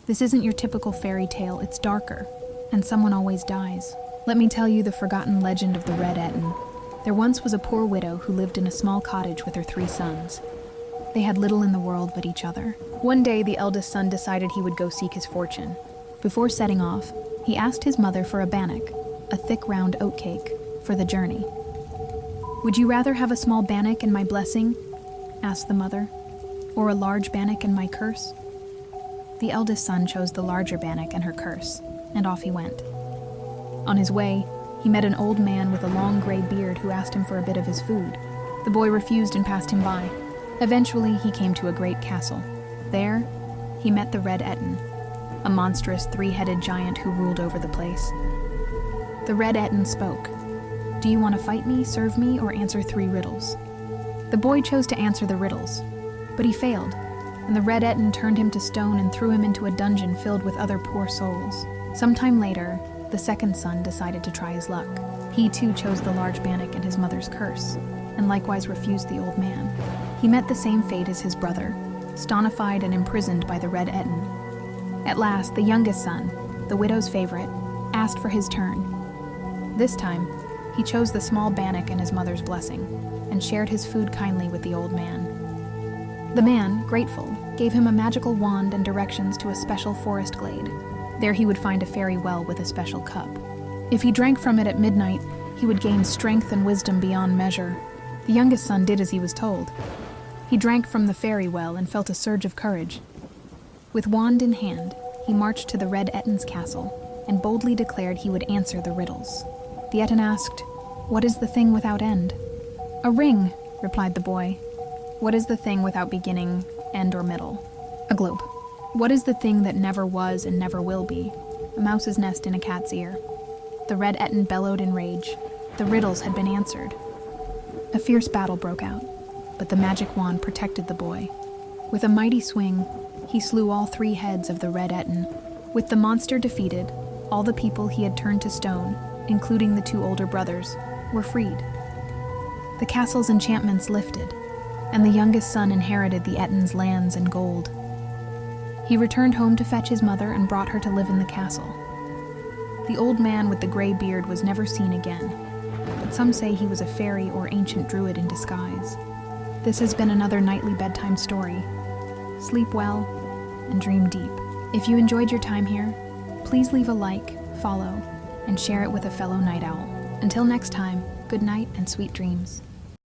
This isn't your typical fairy tale, it's darker, and someone always dies. Let me tell you the forgotten legend of the Red Ettin. There once was a poor widow who lived in a small cottage with her 3 sons. They had little in the world but each other. One day, the eldest son decided he would go seek his fortune. Before setting off, he asked his mother for a bannock, a thick round oatcake, for the journey. "Would you rather have a small bannock and my blessing?" asked the mother, "or a large bannock and my curse?" The eldest son chose the larger bannock and her curse, and off he went. On his way, he met an old man with a long gray beard who asked him for a bit of his food. The boy refused and passed him by. Eventually, he came to a great castle. There, he met the Red Ettin, a monstrous 3-headed giant who ruled over the place. The Red Ettin spoke. "Do you want to fight me, serve me, or answer 3 riddles?" The boy chose to answer the riddles, but he failed, and the Red Ettin turned him to stone and threw him into a dungeon filled with other poor souls. Sometime later, the second son decided to try his luck. He too chose the large bannock and his mother's curse, and likewise refused the old man. He met the same fate as his brother, stonified and imprisoned by the Red Ettin. At last, the youngest son, the widow's favorite, asked for his turn. This time, he chose the small bannock and his mother's blessing, and shared his food kindly with the old man. The man, grateful, gave him a magical wand and directions to a special forest glade. There he would find a fairy well with a special cup. If he drank from it at midnight, he would gain strength and wisdom beyond measure. The youngest son did as he was told. He drank from the fairy well and felt a surge of courage. With wand in hand, he marched to the Red Ettin's castle and boldly declared he would answer the riddles. The Ettin asked, "What is the thing without end?" "A ring," replied the boy. "What is the thing without beginning, end, or middle?" "A globe." "What is the thing that never was and never will be?" "A mouse's nest in a cat's ear." The Red Ettin bellowed in rage. The riddles had been answered. A fierce battle broke out, but the magic wand protected the boy. With a mighty swing, he slew all 3 heads of the Red Ettin. With the monster defeated, all the people he had turned to stone, including the 2 older brothers, were freed. The castle's enchantments lifted, and the youngest son inherited the Ettin's lands and gold. He returned home to fetch his mother and brought her to live in the castle. The old man with the gray beard was never seen again, but some say he was a fairy or ancient druid in disguise. This has been another nightly bedtime story. Sleep well and dream deep. If you enjoyed your time here, please leave a like, follow, and share it with a fellow night owl. Until next time, good night and sweet dreams.